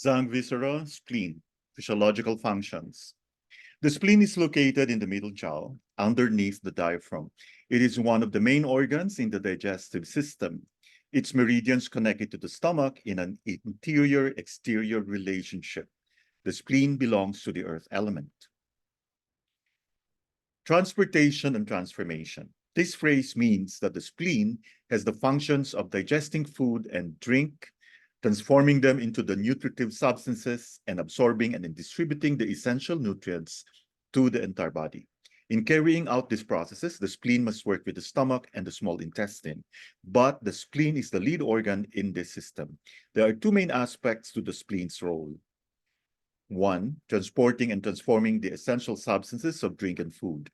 Zhang viscera, spleen, physiological functions. The spleen is located in the middle jaw, underneath the diaphragm. It is one of the main organs in the digestive system. Its meridians connect it to the stomach in an interior-exterior relationship. The spleen belongs to the earth element. Transportation and transformation. This phrase means that the spleen has the functions of digesting food and drink, transforming them into the nutritive substances, and absorbing and distributing the essential nutrients to the entire body. In carrying out these processes, the spleen must work with the stomach and the small intestine, but the spleen is the lead organ in this system. There are two main aspects to the spleen's role. One, transporting and transforming the essential substances of drink and food.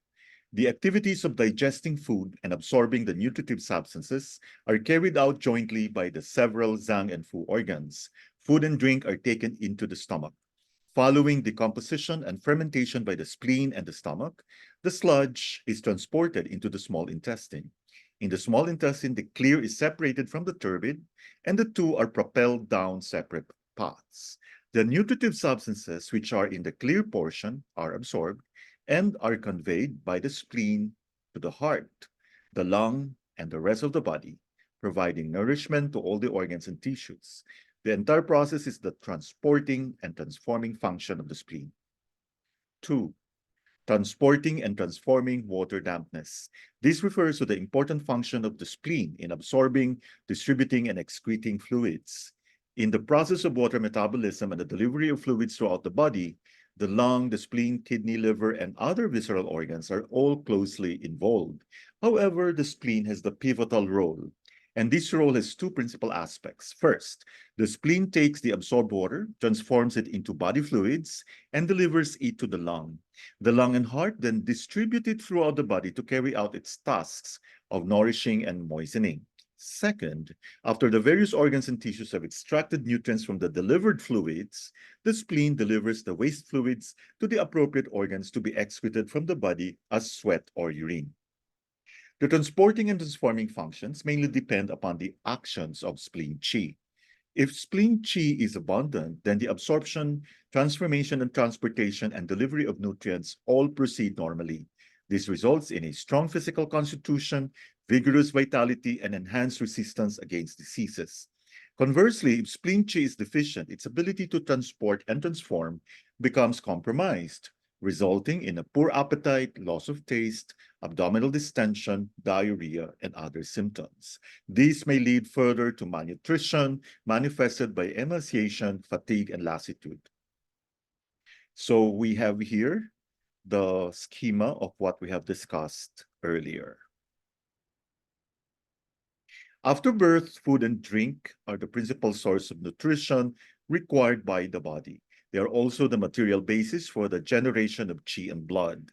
The activities of digesting food and absorbing the nutritive substances are carried out jointly by the several Zhang and Fu organs. Food and drink are taken into the stomach. Following decomposition and fermentation by the spleen and the stomach, the sludge is transported into the small intestine. In the small intestine, the clear is separated from the turbid, and the two are propelled down separate paths. The nutritive substances which are in the clear portion are absorbed and are conveyed by the spleen to the heart, the lung, and the rest of the body, providing nourishment to all the organs and tissues. The entire process is the transporting and transforming function of the spleen. 2. Transporting and transforming water dampness. This refers to the important function of the spleen in absorbing, distributing, and excreting fluids. In the process of water metabolism and the delivery of fluids throughout the body, the lung, the spleen, kidney, liver, and other visceral organs are all closely involved. However, the spleen has the pivotal role, and this role has two principal aspects. First, the spleen takes the absorbed water, transforms it into body fluids, and delivers it to the lung. The lung and heart then distribute it throughout the body to carry out its tasks of nourishing and moistening. Second, after the various organs and tissues have extracted nutrients from the delivered fluids, the spleen delivers the waste fluids to the appropriate organs to be excreted from the body as sweat or urine. The transporting and transforming functions mainly depend upon the actions of spleen qi. If spleen qi is abundant, then the absorption, transformation, and transportation and delivery of nutrients all proceed normally. This results in a strong physical constitution, vigorous vitality, and enhanced resistance against diseases. Conversely, if spleen qi is deficient, its ability to transport and transform becomes compromised, resulting in a poor appetite, loss of taste, abdominal distension, diarrhea, and other symptoms. These may lead further to malnutrition, manifested by emaciation, fatigue, and lassitude. So we have here the schema of what we have discussed earlier. After birth, food and drink are the principal source of nutrition required by the body. They are also the material basis for the generation of qi and blood.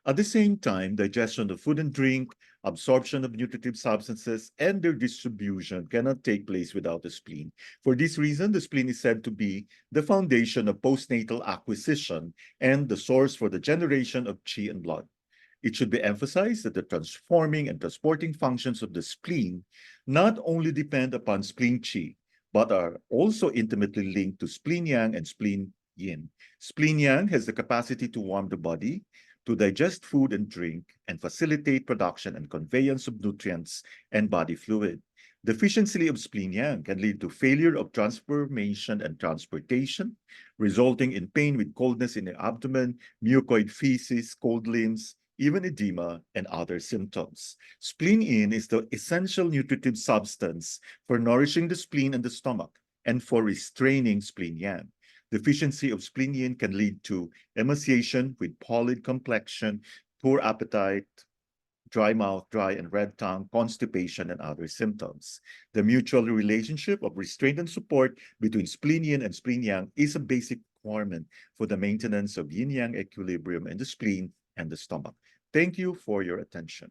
At the same time, digestion of food and drink, absorption of nutritive substances, and their distribution cannot take place without the spleen. For this reason, the spleen is said to be the foundation of postnatal acquisition and the source for the generation of qi and blood. It should be emphasized that the transforming and transporting functions of the spleen not only depend upon spleen qi, but are also intimately linked to spleen yang and spleen yin. Spleen yang has the capacity to warm the body, to digest food and drink, and facilitate production and conveyance of nutrients and body fluid. Deficiency of spleen yang can lead to failure of transformation and transportation, resulting in pain with coldness in the abdomen, mucoid feces, cold limbs, even edema, and other symptoms. Spleen yin is the essential nutritive substance for nourishing the spleen and the stomach, and for restraining spleen yang. Deficiency of spleen yin can lead to emaciation with pallid complexion, poor appetite, dry mouth, dry and red tongue, constipation, and other symptoms. The mutual relationship of restraint and support between spleen yin and spleen yang is a basic requirement for the maintenance of yin-yang equilibrium in the spleen and the stomach. Thank you for your attention.